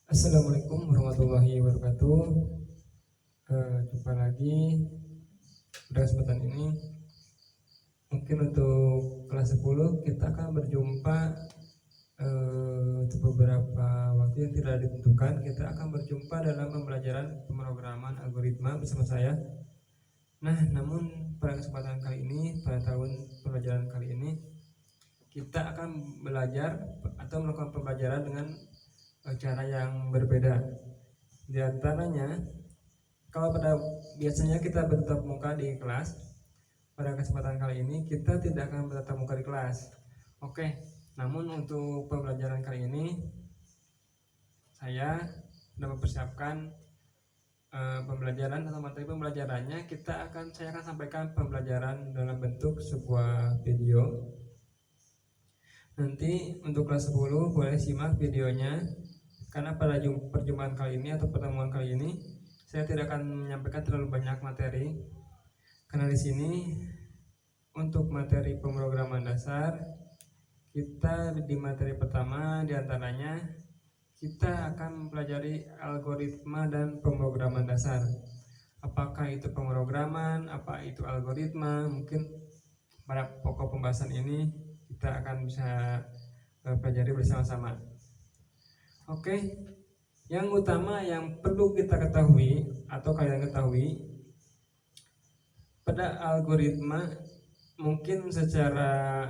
Assalamualaikum warahmatullahi wabarakatuh. Jumpa lagi pada kesempatan ini. Mungkin untuk kelas 10 kita akan berjumpa untuk beberapa waktu yang tidak ditentukan. Kita akan berjumpa dalam pembelajaran pemrograman algoritma bersama saya. Nah, namun pada kesempatan kali ini, pada tahun pembelajaran kali ini, kita akan belajar atau melakukan pembelajaran dengan cara yang berbeda. Di antaranya, kalau pada biasanya kita bertatap muka di kelas, pada kesempatan kali ini kita tidak akan bertatap muka di kelas. Oke, namun untuk pembelajaran kali ini saya sudah mempersiapkan pembelajaran atau materi pembelajarannya. Saya akan sampaikan pembelajaran dalam bentuk sebuah video. Nanti untuk kelas 10 boleh simak videonya, karena pada perjumpaan kali ini atau pertemuan kali ini saya tidak akan menyampaikan terlalu banyak materi, karena di sini untuk materi pemrograman dasar kita di materi pertama diantaranya kita akan mempelajari algoritma dan pemrograman dasar. Apakah itu pemrograman, apa itu algoritma, mungkin pada pokok pembahasan ini kita akan bisa pelajari bersama-sama. Oke, yang utama yang perlu kita ketahui atau kalian ketahui pada algoritma, mungkin secara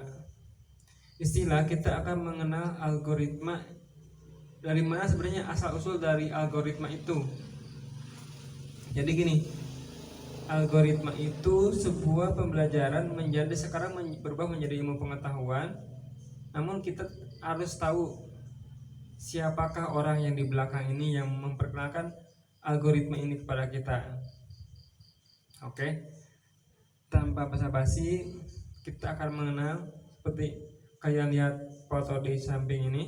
istilah kita akan mengenal algoritma. Dari mana sebenarnya asal usul dari algoritma itu? Jadi gini, algoritma itu sebuah pembelajaran sekarang berubah menjadi ilmu pengetahuan. Namun kita harus tahu siapakah orang yang di belakang ini yang memperkenalkan algoritma ini kepada kita. Oke, tanpa basa-basi kita akan mengenal. Seperti kalian lihat foto di samping ini.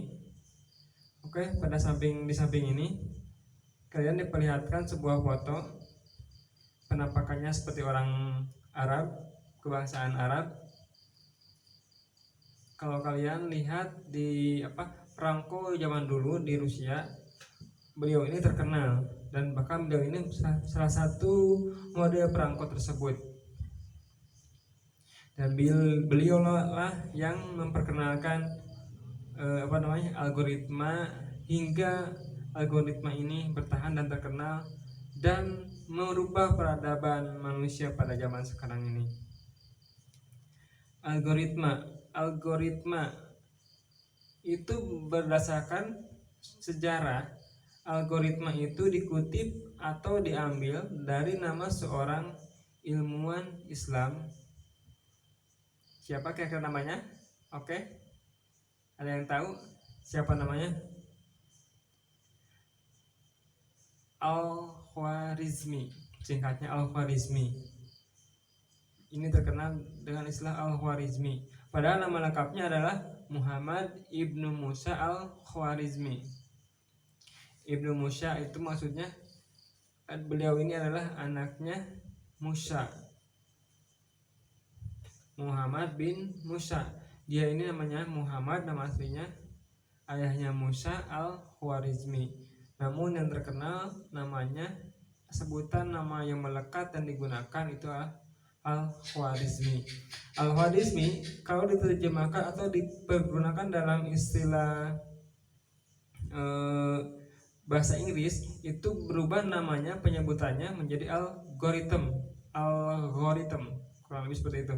Oke, di samping ini kalian diperlihatkan sebuah foto. Penampakannya seperti orang Arab, kebangsaan Arab. Kalau kalian lihat di perangko zaman dulu di Rusia, beliau ini terkenal dan bahkan beliau ini salah satu model perangko tersebut. Dan beliau lah yang memperkenalkan algoritma, hingga algoritma ini bertahan dan terkenal dan merubah peradaban manusia pada zaman sekarang ini. Algoritma itu berdasarkan sejarah. Algoritma itu dikutip atau diambil dari nama seorang ilmuwan Islam. Siapa kira-kira namanya? Oke, ada yang tahu siapa namanya? Al-Khwarizmi, singkatnya Al-Khwarizmi. Ini terkenal dengan istilah Al-Khwarizmi. Padahal nama lengkapnya adalah Muhammad Ibnu Musa Al-Khwarizmi. Ibnu Musa itu maksudnya beliau ini adalah anaknya Musa, Muhammad bin Musa. Dia ini namanya Muhammad, nama aslinya. Ayahnya Musa Al-Khwarizmi. Namun yang terkenal namanya, sebutan nama yang melekat dan digunakan itu Al-Khwarizmi. Al-Khwarizmi kalau diterjemahkan atau dipergunakan dalam istilah bahasa Inggris, itu berubah namanya, penyebutannya menjadi algorithm, kurang lebih seperti itu,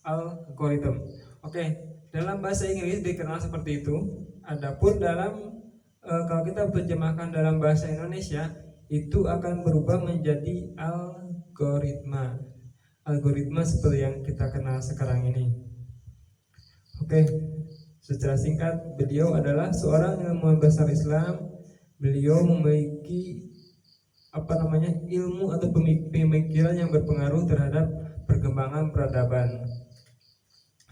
algorithm. Oke, dalam bahasa Inggris dikenal seperti itu. Adapun kalau kita terjemahkan dalam bahasa Indonesia, itu akan berubah menjadi algoritma. Algoritma seperti yang kita kenal sekarang ini. Oke, secara singkat, beliau adalah seorang ilmuwan besar Islam. Beliau memiliki ilmu atau pemikiran yang berpengaruh terhadap perkembangan peradaban.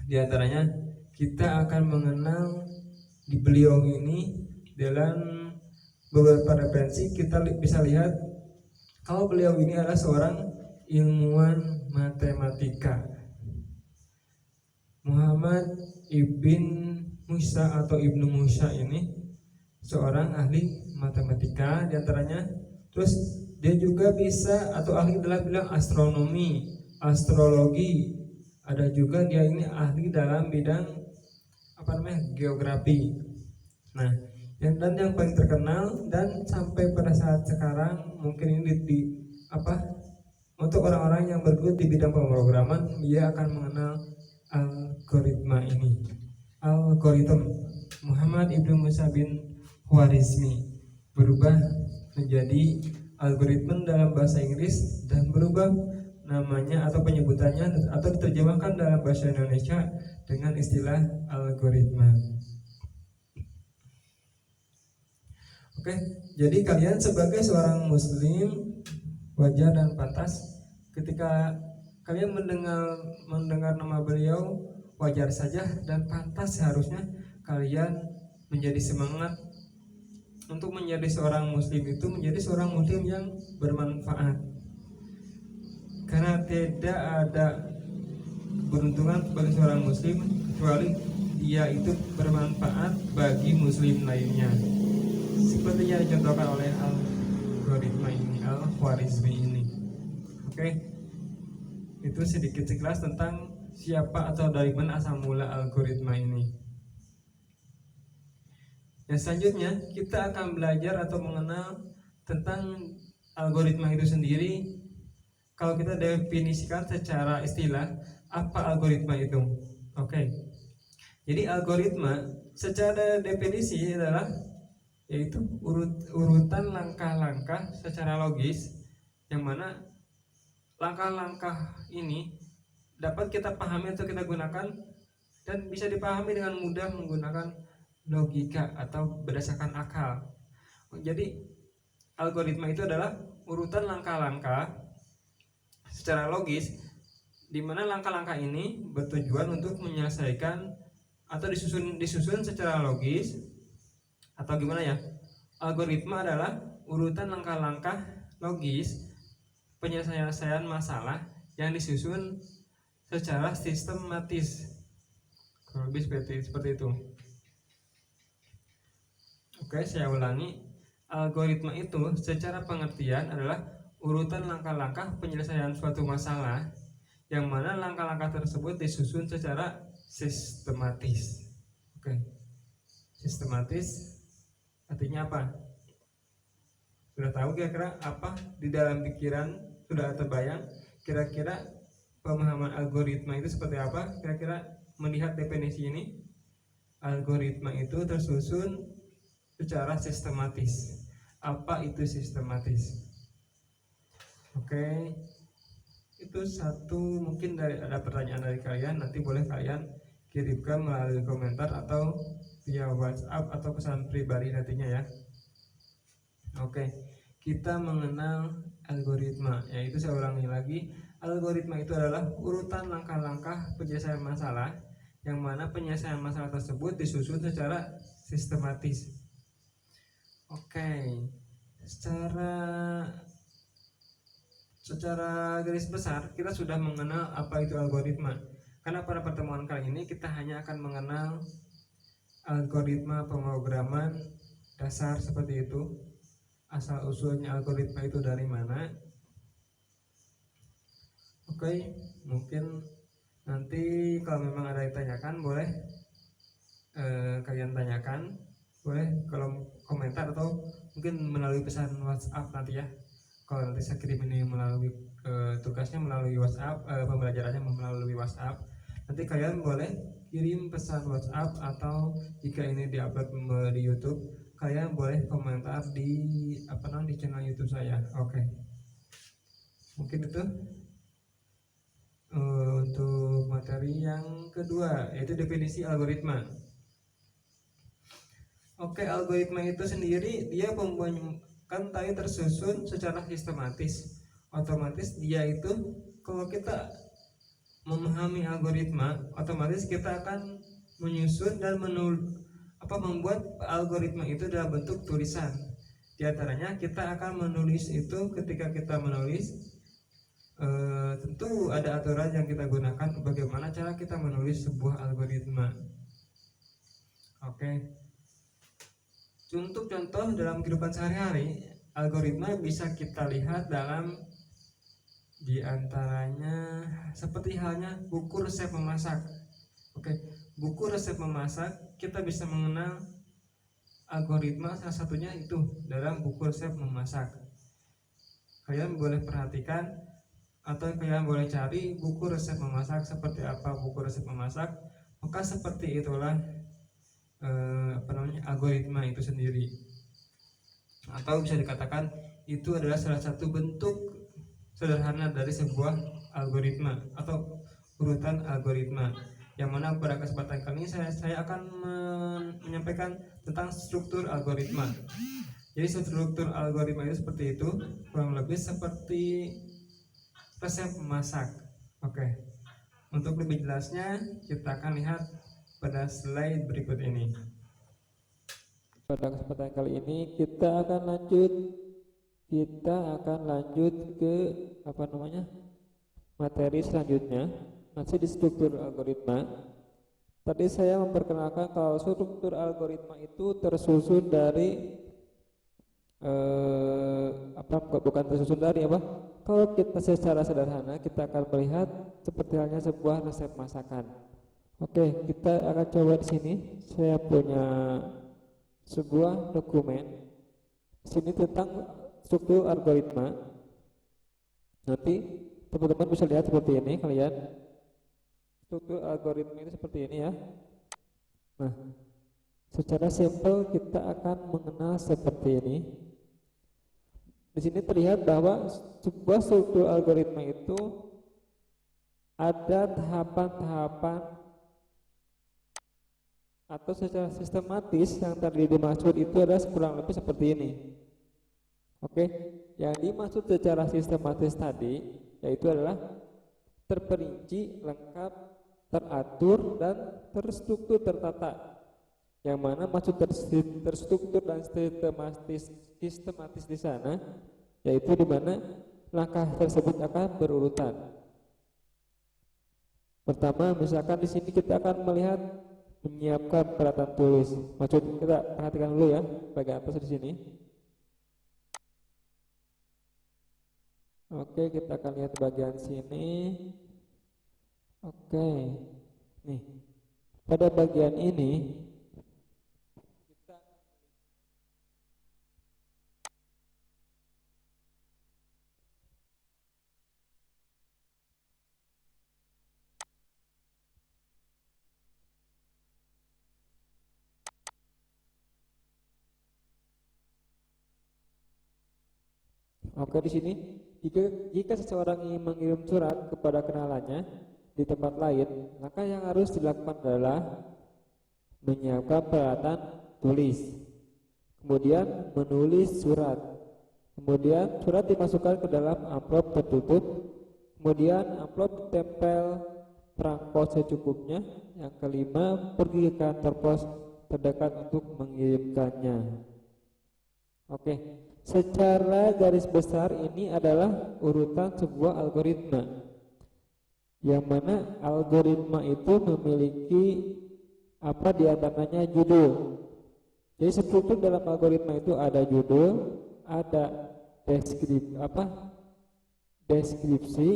Di antaranya kita akan mengenal di beliau ini dalam beberapa referensi. Kita bisa lihat kalau beliau ini adalah seorang ilmuwan matematika. Muhammad ibn Musa atau Ibnu Musa ini seorang ahli matematika diantaranya. Terus dia juga bisa atau ahli dalam bidang astronomi, astrologi. Ada juga dia ini ahli dalam bidang geografi. Nah, dan yang paling terkenal dan sampai pada saat sekarang mungkin ini untuk orang-orang yang bergelut di bidang pemrograman, dia akan mengenal algoritma ini. Algoritma Muhammad Ibnu Musa bin Khwarizmi berubah menjadi algoritma dalam bahasa Inggris dan berubah namanya atau penyebutannya atau diterjemahkan dalam bahasa Indonesia dengan istilah algoritma. Oke, jadi kalian sebagai seorang muslim wajar dan pantas ketika kalian mendengar nama beliau, wajar saja dan pantas seharusnya kalian menjadi semangat untuk menjadi seorang muslim itu menjadi seorang muslim yang bermanfaat. Karena tidak ada keberuntungan bagi seorang muslim kecuali dia itu bermanfaat bagi muslim lainnya. Seperti yang dicontohkan oleh algoritma ini, Al-Khwarizmi ini. Oke. Itu sedikit sekilas tentang siapa atau dari mana asal mula algoritma ini. Yang selanjutnya kita akan belajar atau mengenal tentang algoritma itu sendiri. Kalau kita definisikan secara istilah, apa algoritma itu? Oke. Jadi algoritma secara definisi adalah yaitu urutan langkah-langkah secara logis yang mana langkah-langkah ini dapat kita pahami atau kita gunakan dan bisa dipahami dengan mudah menggunakan logika atau berdasarkan akal. Jadi algoritma itu adalah urutan langkah-langkah secara logis di mana langkah-langkah ini bertujuan untuk menyelesaikan atau disusun secara logis. Atau gimana ya? Algoritma adalah urutan langkah-langkah logis penyelesaian masalah yang disusun secara sistematis. Kurang lebih seperti itu. Oke, saya ulangi. Algoritma itu secara pengertian adalah urutan langkah-langkah penyelesaian suatu masalah yang mana langkah-langkah tersebut disusun secara sistematis. Oke. Sistematis artinya apa? Sudah tahu kira-kira apa di dalam pikiran? Sudah terbayang kira-kira pemahaman algoritma itu seperti apa? Kira-kira melihat definisi ini, algoritma itu tersusun secara sistematis. Apa itu sistematis? Oke, itu satu mungkin ada pertanyaan dari kalian, nanti boleh kalian kirimkan melalui komentar atau via WhatsApp atau pesan pribadi nantinya ya. Oke, kita mengenal algoritma, yaitu saya ulangi lagi, algoritma itu adalah urutan langkah-langkah penyelesaian masalah yang mana penyelesaian masalah tersebut disusun secara sistematis. Oke, secara garis besar kita sudah mengenal apa itu algoritma. Karena pada pertemuan kali ini kita hanya akan mengenal algoritma pemrograman dasar seperti itu, asal usulnya algoritma itu dari mana. Oke, mungkin nanti kalau memang ada yang ditanyakan boleh kalian tanyakan, boleh kalau komentar atau mungkin melalui pesan WhatsApp nanti ya. Kalau nanti saya kirim ini melalui tugasnya melalui WhatsApp, pembelajarannya melalui WhatsApp, nanti kalian boleh kirim pesan WhatsApp atau jika ini diupload di YouTube, kalian boleh komentar di channel YouTube saya. Oke. Mungkin itu untuk materi yang kedua, yaitu definisi algoritma. Oke, algoritma itu sendiri dia kan tadi tersusun secara sistematis. Otomatis dia itu kalau kita memahami algoritma, otomatis kita akan menyusun dan membuat algoritma itu dalam bentuk tulisan. Di antaranya kita akan menulis itu, ketika kita menulis tentu ada aturan yang kita gunakan bagaimana cara kita menulis sebuah algoritma. Oke. Untuk contoh dalam kehidupan sehari-hari, algoritma bisa kita lihat dalam diantaranya seperti halnya buku resep memasak. Oke, buku resep memasak kita bisa mengenal algoritma, salah satunya itu dalam buku resep memasak. Kalian boleh perhatikan atau kalian boleh cari buku resep memasak seperti apa buku resep memasak, maka seperti itulah algoritma itu sendiri. Atau bisa dikatakan itu adalah salah satu bentuk sederhana dari sebuah algoritma atau urutan algoritma, yang mana pada kesempatan kali ini saya akan menyampaikan tentang struktur algoritma. Jadi struktur algoritma itu seperti itu, kurang lebih seperti resep memasak. Oke, untuk lebih jelasnya kita akan lihat pada slide berikut ini. Pada kesempatan kali ini kita akan lanjut ke materi selanjutnya, masih di struktur algoritma. Tadi saya memperkenalkan kalau struktur algoritma itu tersusun dari kalau kita secara sederhana kita akan melihat seperti halnya sebuah resep masakan. Oke, kita akan coba di sini. Saya punya sebuah dokumen sini tentang struktur algoritma. Nanti teman-teman bisa lihat seperti ini kalian. Struktur algoritma itu seperti ini ya. Nah, secara simpel kita akan mengenal seperti ini. Di sini terlihat bahwa sebuah struktur algoritma itu ada tahapan-tahapan atau secara sistematis yang tadi dimaksud itu adalah kurang lebih seperti ini. Oke, yang dimaksud secara sistematis tadi yaitu adalah terperinci, lengkap, teratur, dan terstruktur, tertata. Yang mana maksud terstruktur dan sistematis di sana yaitu di mana langkah tersebut akan berurutan. Pertama, misalkan di sini kita akan melihat menyiapkan peralatan tulis. Maksud kita perhatikan dulu ya bagian atas di sini. Oke, kita akan lihat bagian sini. Oke, nih pada bagian ini Oke, di sini jika seseorang ingin mengirim surat kepada kenalannya di tempat lain, maka yang harus dilakukan adalah menyiapkan peralatan tulis, kemudian menulis surat, kemudian surat dimasukkan ke dalam amplop tertutup, kemudian amplop ditempel perangko secukupnya, yang kelima pergi ke kantor pos terdekat untuk mengirimkannya. Oke, secara garis besar ini adalah urutan sebuah algoritma, yang mana algoritma itu memiliki diantaranya judul. Jadi struktur dalam algoritma itu ada judul, ada deskripsi,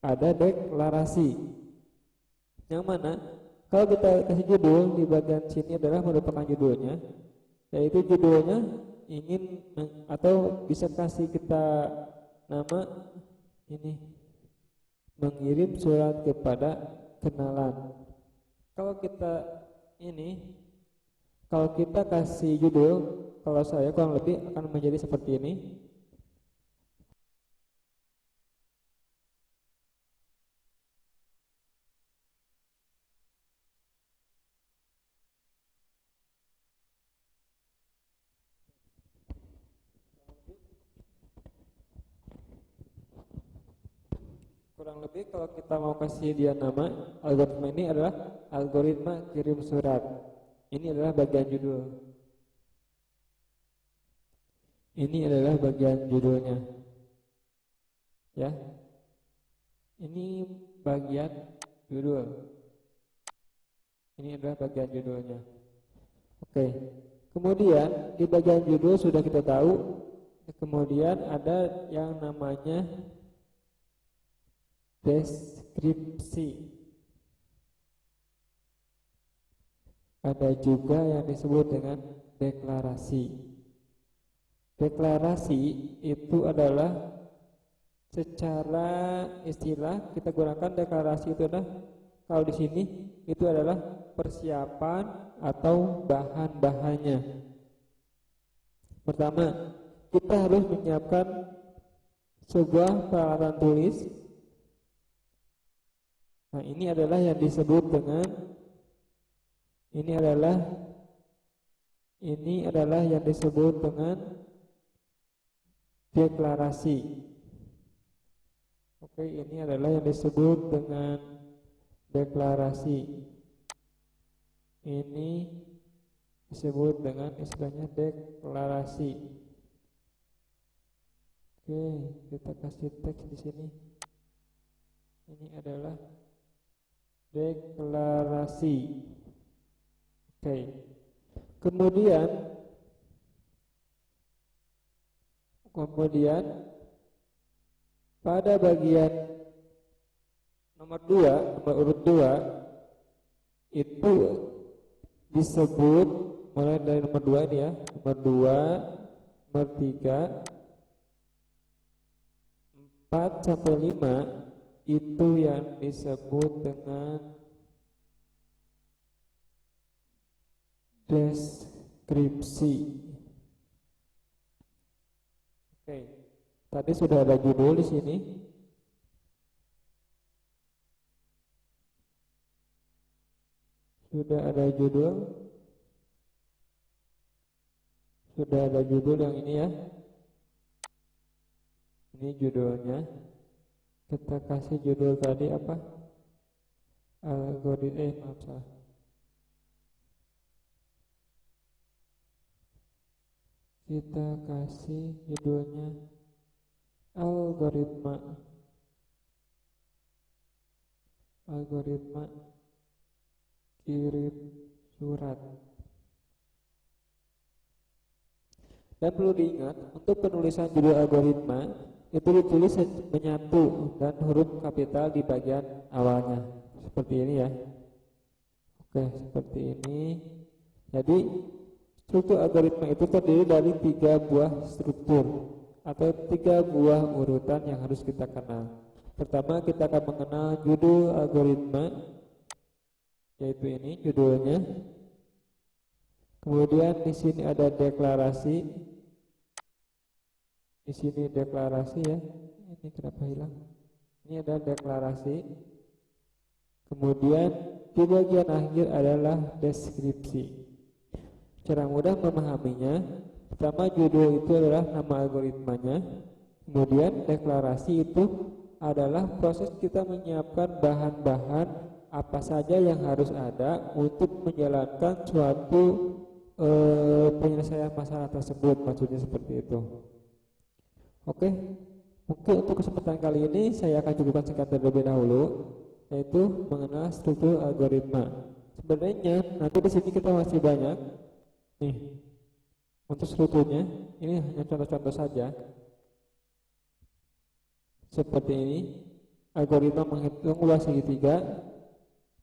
ada deklarasi. Yang mana kalau kita kasih judul di bagian sini adalah merupakan judulnya, yaitu judulnya ingin atau bisa kasih kita nama ini mengirim surat kepada kenalan. Kalau kita kasih judul, kalau saya kurang lebih akan menjadi seperti ini. Kurang lebih kalau kita mau kasih dia nama, algoritma ini adalah algoritma kirim surat. Ini adalah bagian judul. Ini adalah bagian judulnya. Ya. Ini bagian judul. Ini adalah bagian judulnya. Oke. Kemudian di bagian judul sudah kita tahu. Kemudian ada yang namanya deskripsi. Ada juga yang disebut dengan deklarasi. Deklarasi itu adalah secara istilah kita gunakan deklarasi itu adalah, kalau di sini itu adalah persiapan atau bahan-bahannya. Pertama, kita harus menyiapkan sebuah peralatan tulis. Nah, ini adalah yang disebut dengan ini adalah yang disebut dengan deklarasi. Oke, ini adalah yang disebut dengan deklarasi. Ini disebut dengan istilahnya deklarasi. Oke, kita kasih teks di sini. Ini adalah deklarasi. Oke. Kemudian pada bagian nomor urut 2 itu disebut mulai dari nomor 2 ini ya. Nomor 2, nomor 3, 4 sampai 5 itu yang disebut dengan deskripsi. Oke. Tadi sudah ada judul di sini. Sudah ada judul yang ini ya. Ini judulnya. Kita kasih judul tadi apa? Kita kasih judulnya algoritma kirim surat. Dan perlu diingat, untuk penulisan judul algoritma itu ditulis menyatu dan huruf kapital di bagian awalnya seperti ini ya. Oke, seperti ini. Jadi struktur algoritma itu terdiri dari 3 buah struktur atau 3 buah urutan yang harus kita kenal. Pertama, kita akan mengenal judul algoritma, yaitu ini judulnya. Kemudian di sini ada deklarasi. Di sini deklarasi ya. Ini kenapa hilang? Ini ada deklarasi. Kemudian di bagian akhir adalah deskripsi. Cara mudah memahaminya, pertama judul itu adalah nama algoritmanya, kemudian deklarasi itu adalah proses kita menyiapkan bahan-bahan apa saja yang harus ada untuk menjalankan suatu penyelesaian masalah tersebut, maksudnya seperti itu. Oke, mungkin untuk kesempatan kali ini saya akan cukupkan sekian terlebih dahulu, yaitu mengenal struktur algoritma. Sebenarnya nanti di sini kita masih banyak. Nih, untuk strukturnya ini hanya contoh-contoh saja. Seperti ini, algoritma menghitung luas segitiga.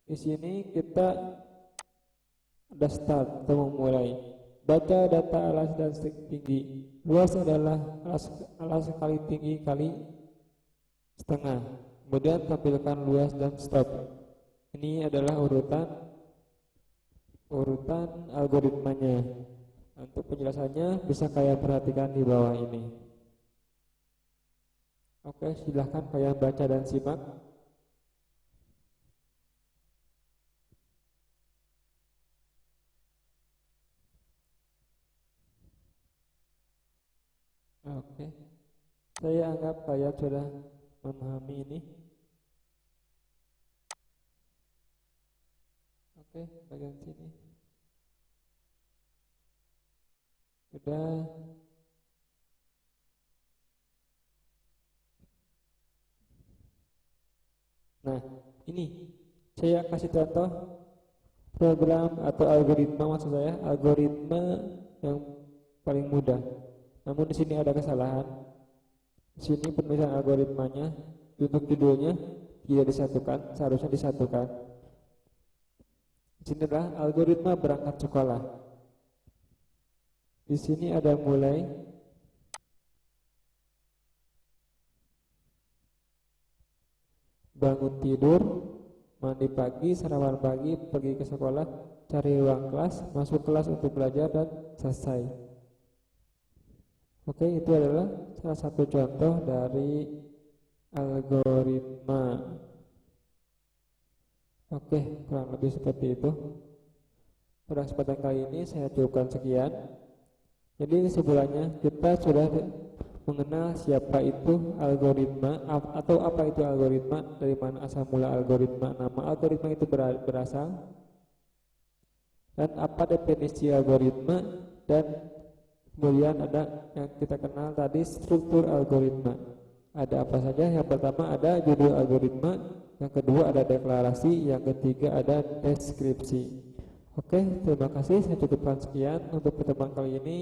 Di sini kita ada start atau memulai. Baca data alas dan tinggi. Luas adalah alas kali tinggi kali setengah. Kemudian tampilkan luas dan stop. Ini adalah urutan algoritmanya. Untuk penjelasannya bisa kalian perhatikan di bawah ini. Oke, silahkan kalian baca dan simak. Oke, saya anggap kalian sudah memahami ini. Oke, bagian sini sudah. Nah, ini saya kasih contoh program atau algoritma, maksud saya algoritma yang paling mudah. Namun di sini ada kesalahan. Di sini penulisan algoritmanya untuk judulnya tidak disatukan, seharusnya disatukan. Di sini adalah algoritma berangkat sekolah. Di sini ada mulai bangun tidur, mandi pagi, sarapan pagi, pergi ke sekolah, cari ruang kelas, masuk kelas untuk belajar, dan selesai. Oke, itu adalah salah satu contoh dari algoritma. Oke, kurang lebih seperti itu. Pada kesempatan kali ini saya cukupkan sekian. Jadi kesimpulannya, kita sudah mengenal siapa itu algoritma atau apa itu algoritma, dari mana asal mula algoritma, nama algoritma itu berasal, dan apa definisi algoritma, dan kemudian ada yang kita kenal tadi struktur algoritma. Ada apa saja? Yang pertama ada judul algoritma, yang kedua ada deklarasi, yang ketiga ada deskripsi. Oke, terima kasih. Saya cukupkan sekian untuk pertemuan kali ini.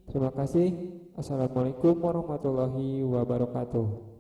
Terima kasih. Assalamualaikum warahmatullahi wabarakatuh.